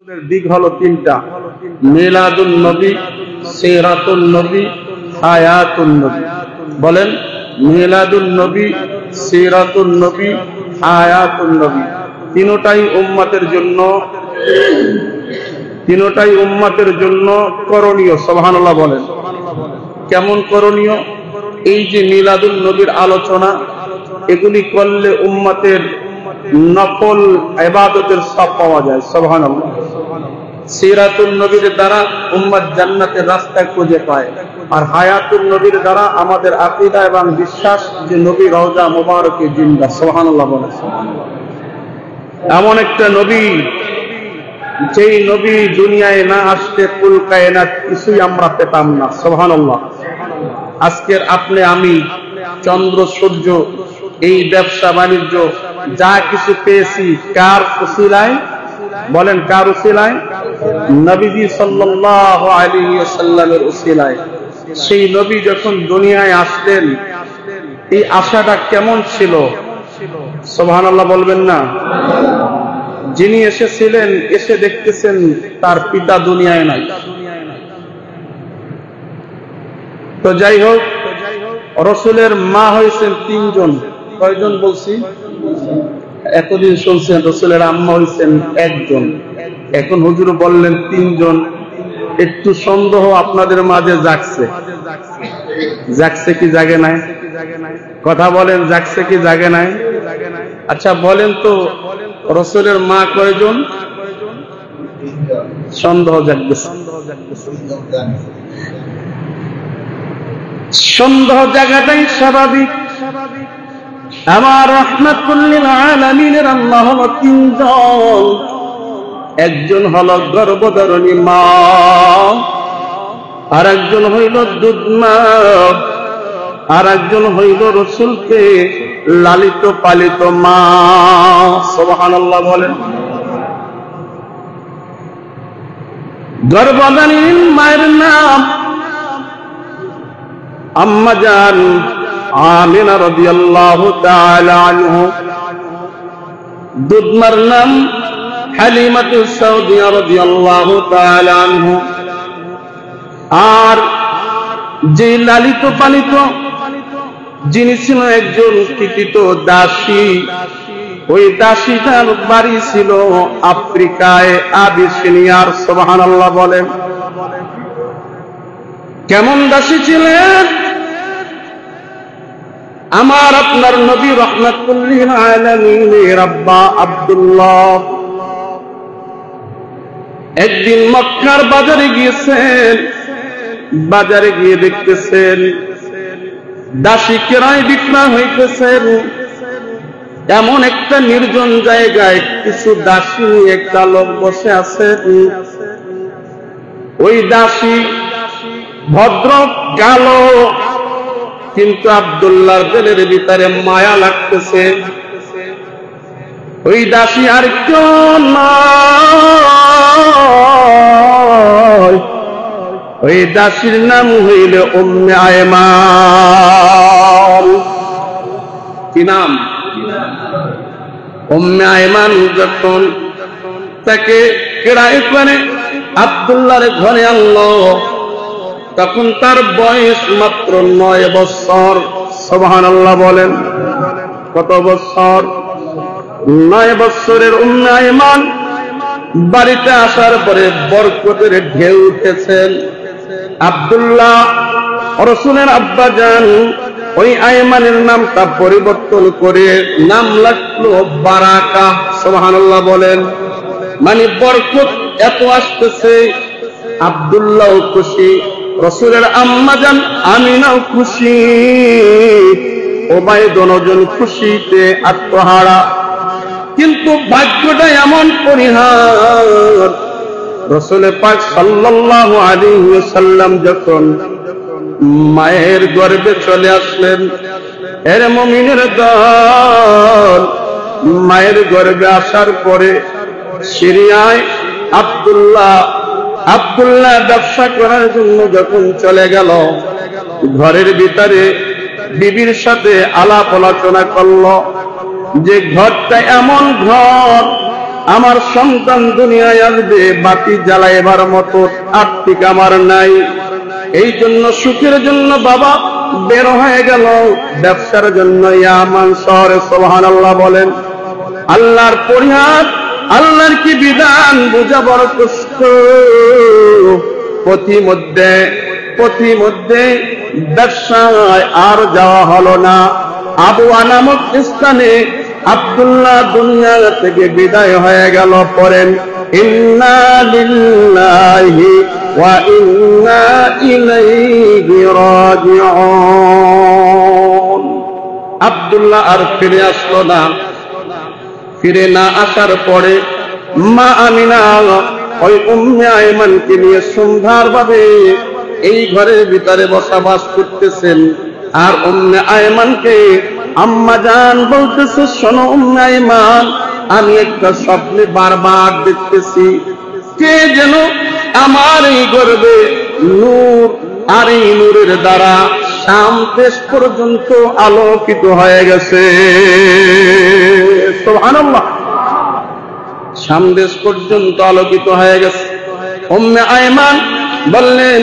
দিক হলো তিনটা: মিলাদুন নবী, সিরাতুন নবী, হায়াতুন নবী। বলেন, মিলাদুন নবী, সিরাতুন নবী, হায়াতুন নবী। তিনটাই উম্মতের জন্য করণীয়। সুবহানাল্লাহ বলেন। কেমন করণীয়? এই যে মিলাদুন নবীর আলোচনা, এগুলি করলে উম্মতের নফল ইবাদতের সওয়াব পাওয়া যায়। সুবহানাল্লাহ। সিরাতুন নবীর দ্বারা উম্মত জান্নাতের রাস্তা খুঁজে পায়, আর হায়াতুন নবীর দ্বারা আমাদের আকীদা এবং বিশ্বাস যে নবী রওজা মুবারকে জিন্দা। সুবহানাল্লাহ বলেন। এমন একটা নবী, যেই নবী দুনিয়ায় না আসতে কুল কায়নাত কিছুই আমরা পেতাম না। সুবহানাল্লাহ। আজকের আপনি আমি, চন্দ্র সূর্য, এই ব্যবসা বাণিজ্য যা কিছু পেয়েছি কার উসিলায়? বলেন, কার উসিলায়? নবীজি সাল্লাল্লাহু আলাইহি ওয়াসাল্লামের উসিলায়। সেই নবী যখন দুনিয়ায় আসলেন, এই আশাটা কেমন ছিল? সুবহানাল্লাহ বলবেন না? যিনি এসেছিলেন, এসে দেখতেছেন তার পিতা দুনিয়ায় নাই। তো যাই হোক, রাসূলের মা হয়েছেন তিনজন। কয়জন বলছি? এতদিন শুনছেন রাসূলের আম্মা হয়েছেন একজন, এখন হুজুর বললেন তিনজন। একটু সন্দেহ আপনাদের মাঝে জাগছে। জাগছে কি জাগে নাই? কথা বলেন, জাগছে কি জাগে নাই? আচ্ছা বলেন তো, রাসূলের মা কয়জন? সন্দেহ জাগছে। সন্দেহ জাগাটাই স্বাভাবিক। আমার রাহমাতুল লিল আলামিনের আল্লাহ হলো তিনজন। একজন হলো গর্ভধারণী মা, আর একজন হইল দুধ মা, আর একজন হইল রাসূলকে লালিত পালিত মা। সুবহানাল্লাহ বলেন। গর্ভধারণী মায়ের নাম আম্মা জান আমিনা রাদিয়াল্লাহু তাআলা আনহা। দুধমার নাম হালিমাতু সাউদিয়া রাদিয়াল্লাহু তাআলা আনহা। আর যে লালিত পালিত, যিনি ছিল একজন কৃতিত দাসী, ওই দাসীটার বাড়ি ছিল আফ্রিকায়, আবিসিনিয়ার। সুবহানাল্লাহ বলেন। কেমন দাসী ছিলেন? আমার আপনার নবী রাহমাতুল লিল আলামিনের আব্বা আব্দুল্লাহ একদিন মক্কার বাজারে গিয়েছেন। বাজারে গিয়ে দেখতেছেন দাসী ক্রয় বিক্রয় হইতেছেন। এমন একটা নির্জন জায়গায় কিছু দাসী, একটা লোক বসে আছে। ওই দাসী ভদ্র কালো, কিন্তু আব্দুল্লাহর দিলের ভিতরে মায়া লাগতেছে। ওই দাসী আর কেউ নয়, ওই দাসীর নাম হইল উম্মে আয়মান। কি নাম? উম্মে আয়মান। যখন তাকে ক্রয় করে আব্দুল্লাহর ঘরে আনলো, তখন তার বয়স মাত্র 9 বছর। সুবহানাল্লাহ বলেন। কত বছর? 9 বছরের উম্মে আয়মান বাড়িতে আসার পরে বরকতের ঢেউ উঠেছেন। আব্দুল্লাহ রাসূলের আব্বা জান ওই আয়মানের নামটা পরিবর্তন করে নাম রাখলো বারাকা। সুবহানাল্লাহ বলেন। মানে বরকত এত আসতেছে, আব্দুল্লাহ খুশি, রাসূলের আম্মা জান আমিনাও খুশি, উভয় দুজন খুশিতে আত্মহারা। কিন্তু ভাগ্যটা এমন পরিহার, রাসূল পাক সাল্লাল্লাহু আলাইহি ওয়াসাল্লাম যখন মায়ের গর্ভে চলে আসলেন, এর মুমিনের দল মায়ের গর্ভে আসার পরে সিরিয়ায় আব্দুল্লাহ ব্যবসা করার জন্য যখন চলে গেল, ঘরের ভিতরে বিবির সাথে আলাপ আলোচনা করল যে ঘরটা এমন ঘর আমার সন্তান দুনিয়ায় আসবে, বাতি জ্বালাইবার মতো আর্থিক আমার নাই। এই জন্য সুখের জন্য বাবা বের হয়ে গেল ব্যবসার জন্য ইয়ামান শহরে। সুবহানাল্লাহ বলেন। আল্লাহর পরিহার, আল্লাহর কি বিধান বোঝা বড় কষ্ট। পথিমধ্যে ব্যবসায় আর যাওয়া হলো না। আবওয়া নামক স্থানে আব্দুল্লাহ দুনিয়া থেকে বিদায় হয়ে গেল। পড়েন ইন্না লিল্লাহি ওয়া ইন্না ইলাইহি রাজিউন। আব্দুল্লাহ আর ফিরে আসলো না। ফিরে না আসার পরে মা আমিনা ওই উম্মে আয়মানকে নিয়ে সুন্দরভাবে এই ঘরের ভিতরে বসবাস করতেছেন। আর উম্মে আয়মানকে আম্মা জান বলতেছে, শোনো উম্মে আয়মান, আমি একটা স্বপ্নে বারবার দেখতেছি, কে যেন আমার এই গর্বে নূর, আর এই নূরের দ্বারা শাম দেশ পর্যন্ত আলোকিত হয়ে গেছে। সুবহানাল্লাহ। শাম দেশ পর্যন্ত আলোকিত হয়ে গেছে। উম্মে আয়মান বললেন,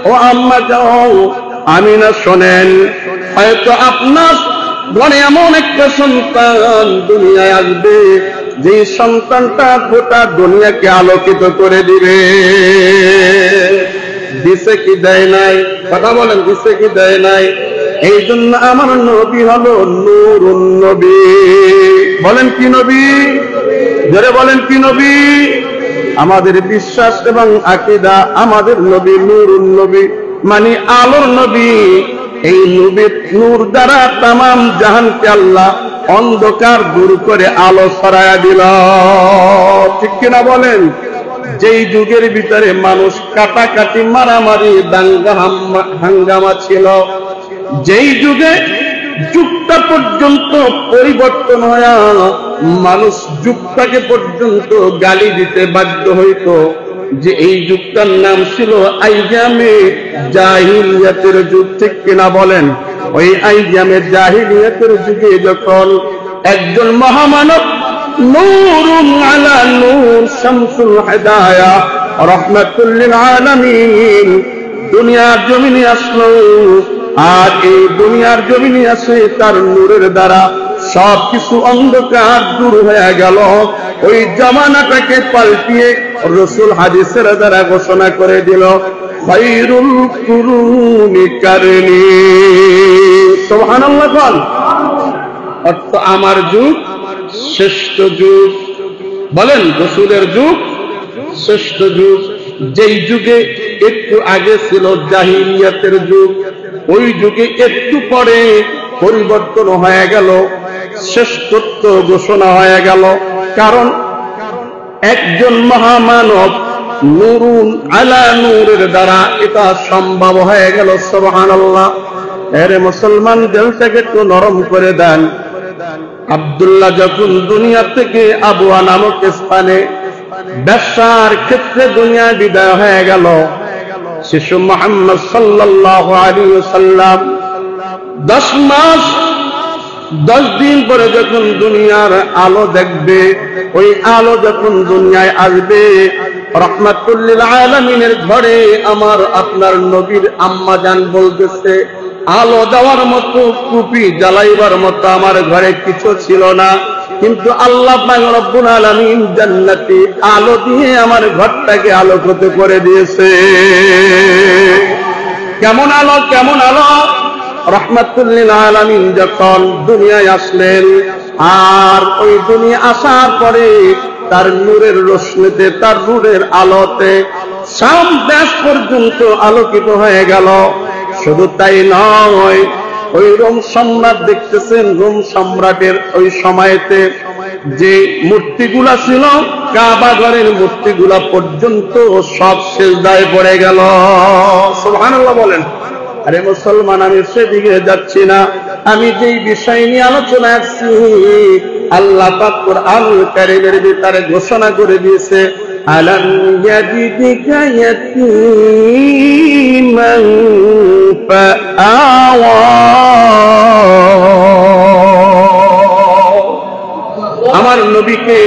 ও আম্মা যাও, আমিনা শোনেন, হয়তো আপনার ঘরে এমন একটা সন্তান দুনিয়ায় আসবে, যে সন্তানটা গোটা দুনিয়াকে আলোকিত করে দিবে। দিছে কি দেয় নাই? কথা বলেন, দিছে কি দেয় নাই? এই জন্য আমার নবী হলো নূরুন নবী। বলেন কি নবী? জোরে বলেন কি নবী? আমাদের বিশ্বাস এবং আকীদা, আমাদের নবী নূরুন নবী, মানে আলোর নবী। এই নবীর নূর দ্বারা তামাম জাহানকে আল্লাহ অন্ধকার দূর করে আলো ছড়ায়া দিল। ঠিক কিনা বলেন? যেই যুগের ভিতরে মানুষ কাটাকাটি, মারামারি, দাঙ্গা হাঙ্গামা ছিল, যেই যুগে যুগটা পর্যন্ত পরিবর্তন হয়ে মানুষ যুগটাকে পর্যন্ত গালি দিতে বাধ্য হইত, যে এই যুগটার নাম ছিল আইয়ামে জাহিলিয়াতের যুগ। ঠিক কিনা বলেন? ওই আইয়ামে জাহিলিয়াতের যুগে যখন একজন মহামানব নূরুন আলা নূর শামসুল হিদায়া রাহমাতুল লিল আলামিন দুনিয়ার জমিনে আসলো, আর এই দুনিয়ার জমিনে আসে তার নূরের দ্বারা সবকিছু অন্ধকার দূর হয়ে গেল। ওই জামানাটাকে পাল্টিয়ে রাসূল হাদিসের দ্বারা ঘোষণা করে দিল, খায়রুল কুরুনি কারনি। সুবহানাল্লাহ। বল অর্থ আমার যুগ শ্রেষ্ঠ যুগ। বলেন রাসূলের যুগ শ্রেষ্ঠ যুগ। যেই যুগে একটু আগে ছিল জাহিলিয়াতের যুগ, ওই যুগে একটু পরে পরিবর্তন হয়ে গেল, শ্রেষ্ঠত্ব ঘোষণা হয়ে গেল। কারণ একজন মহামানব নূরুন আলা নূরের দ্বারা এটা সম্ভব হয়ে গেল। সুবহানাল্লাহ। এর মুসলমান দিলটাকে একটু নরম করে দেন। আব্দুল্লাহ যখন দুনিয়া থেকে আবওয়া নামক স্থানে ব্যবসার ক্ষেত্রে দুনিয়া বিদায় হয়ে গেল, শিশু মুহাম্মদ সাল্লাল্লাহু আলাইহি ওয়াসাল্লাম 10 মাস 10 দিন পরে যখন দুনিয়ার আলো দেখবে, ওই আলো যখন দুনিয়ায় আসবে, রাহমাতুল লিল আলামিনের ঘরে আমার আপনার নবীর আম্মা জান বলতেছে, আলো দেওয়ার মতো, টুপি জ্বালাইবার মতো আমার ঘরে কিছু ছিল না, কিন্তু আল্লাহ পাক রব্বুল আলামিন জান্নাতি আলো দিয়ে আমার ঘরটাকে আলোকিত করে দিয়েছে। কেমন আলো? কেমন আলো? রাহমাতুল লিল আলামিন যখন দুনিয়ায় আসলেন, আর ওই দুনিয়া আসার পরে তার নূরের রশ্মিতে, তার নূরের আলোতে শাম দেশ পর্যন্ত আলোকিত হয়ে গেল। শুধু তাই নয়, ওই রোম সম্রাট দেখতেছেন, রোম সম্রাটের ওই সময়তে যে মূর্তিগুলা ছিল, কাবা ঘরের মূর্তিগুলা পর্যন্ত সব সিজদায় পড়ে গেল। সুবহানাল্লাহ বলেন। আরে মুসলমান, আমি সেদিকে যাচ্ছি না, আমি যেই বিষয় নিয়ে আলোচনা করছি, আল্লাহ পাক কুরআনুল কারীমের ভিতরে ঘোষণা করে দিয়েছে, আলাম ইয়াজিদিকা ইয়াতীমান ফাআওয়া। আমার নবীকে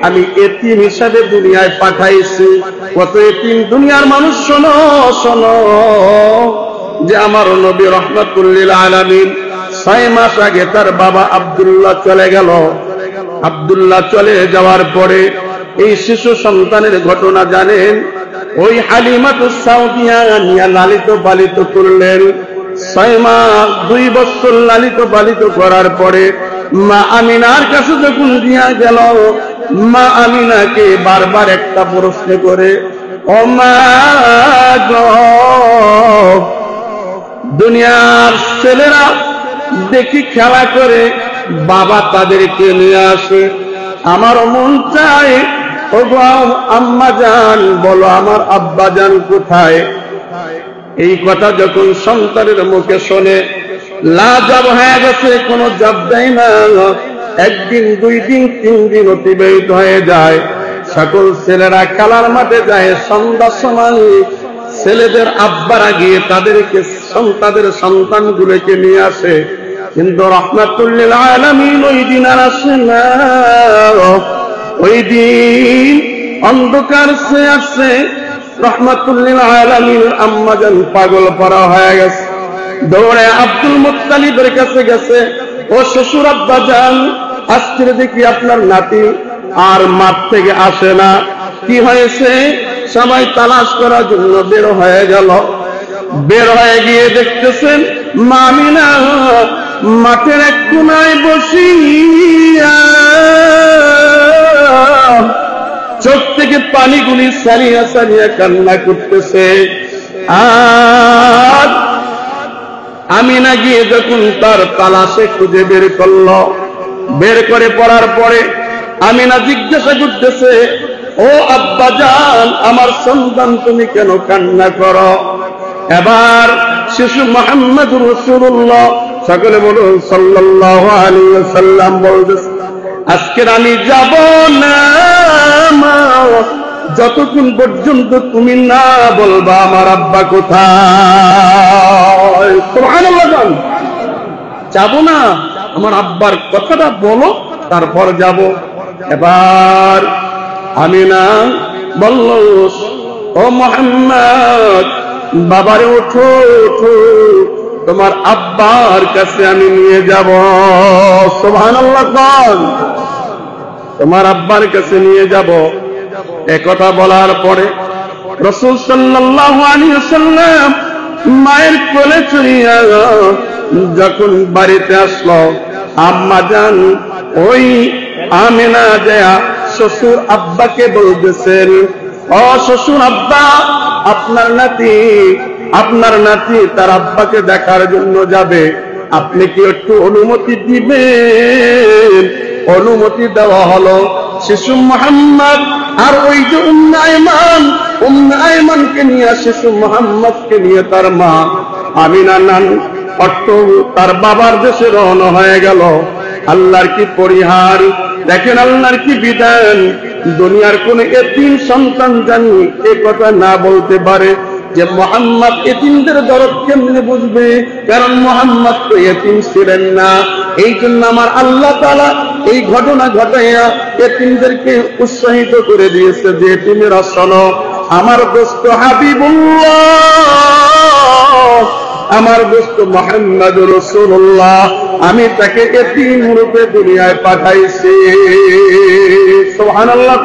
আমি এতিম হিসাবে দুনিয়ায় পাঠাইছি। কত এতিম দুনিয়ার মানুষ, শোনো শোনো, যে আমার নবী রাহমাতুল লিল আলামিন 6 মাস আগে তার বাবা আব্দুল্লাহ চলে গেল। আব্দুল্লাহ চলে যাওয়ার পরে এই শিশু সন্তানের ঘটনা জানেন। ওই হালিমাতুস সাউদিয়া নিয়ে লালিত পালিত করলেন। 6 মাস 2 বছর লালিত পালিত করার পরে মা আমিনার কাছে যখন দিয়া গেল, মা আমিনাকে বারবার একটা প্রশ্ন করে, ও মা গো, দুনিয়ার ছেলেরা দেখি খেলা করে, বাবা তাদেরকে নিয়ে আসে, আমার মন চায় ও গো আম্মা জান, বলো আমার আব্বা জান কোথায়? এই কথা যখন সন্তানের মুখে শোনে, লাজবাব হয়ে গেছে, কোনো জবাব দেয় না। 1 দিন 2 দিন 3 দিন অতিবাহিত হয়ে যায়। সকল ছেলেরা খেলার মাঠে যায়। সন্ধ্যার সময় ছেলেদের আব্বারা গিয়ে তাদের সন্তানগুলোকে নিয়ে আসে, কিন্তু রাহমাতুল লিল আলামিন ওই দিন আর আসে না। ওই দিন অন্ধকার সে আসছে। রাহমাতুল লিল আলামিন আম্মা জান পাগল পারা হয়ে গেছে, দৌড়ে আব্দুল মুত্তালিবের কাছে গেছে, ও শ্বশুর আব্বা জান, আজকে দেখি আপনার নাতি আর মাঠ থেকে আসে না, কি হয়েছে? সবাই তালাশ করার জন্য বের হয়ে গেল। বের হয়ে গিয়ে দেখতেছেন মা আমিনা মাঠের এক কোনায় বসিয়া চোখ থেকে পানিগুলি সারিয়া সারিয়া কান্না করতেছে। আর আমিনা গিয়ে যখন তার তালাশে খুঁজে বের করলো, বের করে পড়ার পরে আমিনা জিজ্ঞাসা করতেছে, ও আব্বা জান, আমার সন্তান তুমি কেন কান্না করো? এবার শিশু মুহাম্মদুর রাসূলুল্লাহ সকলে বলুন সাল্লাল্লাহু আলাইহি ওয়াসাল্লাম বলতেছে, আজকে আমি যাব না মা, যতক্ষণ পর্যন্ত তুমি না বলবা আমার আব্বা কোথায়। সুবহানাল্লাহ, যাব না, আমার আব্বার কথাটা বলো, তারপর যাব। এবার আমিনা বলল, ও মুহাম্মদ, বাবারে ওঠো ওঠো, তোমার আব্বার কাছে আমি নিয়ে যাব। সুবহানাল্লাহ, তোমার আব্বার কাছে নিয়ে যাব। একথা বলার পরে রাসূল সাল্লাল্লাহু আলাইহি ওয়াসাল্লাম মায়ের কোলে চড়িয়া যখন বাড়িতে আসলো, আম্মা জান ওই আমিনা যায় শ্বশুর আব্বাকে বলতেছেন, ও শ্বশুর আব্বা, আপনার নাতি তার আব্বাকে দেখার জন্য যাবে, আপনি কি একটু অনুমতি দিবেন? অনুমতি দেওয়া হলো। শিশু মুহাম্মদ আর ওই যে উম্মে আয়মানকে নিয়ে, শিশু মুহাম্মদকে নিয়ে তার মা আমিনা নান তার বাবার দেশে রওনা হয়ে গেল। আল্লাহর কি পরিহার, দেখেন আল্লাহর কি বিধান। দুনিয়ার কোন এতিম সন্তান জানি এ কথা না বলতে পারে যে মুহাম্মদ এতিমদের দরদ কেমনে বুঝবে, কারণ মুহাম্মদ তো এতিম ছিলেন না। এই জন্য আমার আল্লাহ তাআলা এই ঘটনা ঘটাইয়া এতিমদেরকে উৎসাহিত করে দিয়েছে যে এতিমেরা শোনো, আমার দোস্ত হাবিবুল্লাহ, আমার দোস্ত মুহাম্মদুর রাসূলুল্লাহ, আমি তাকে এতিম রূপে দুনিয়ায় পাঠাইছি। সুবহানাল্লাহ।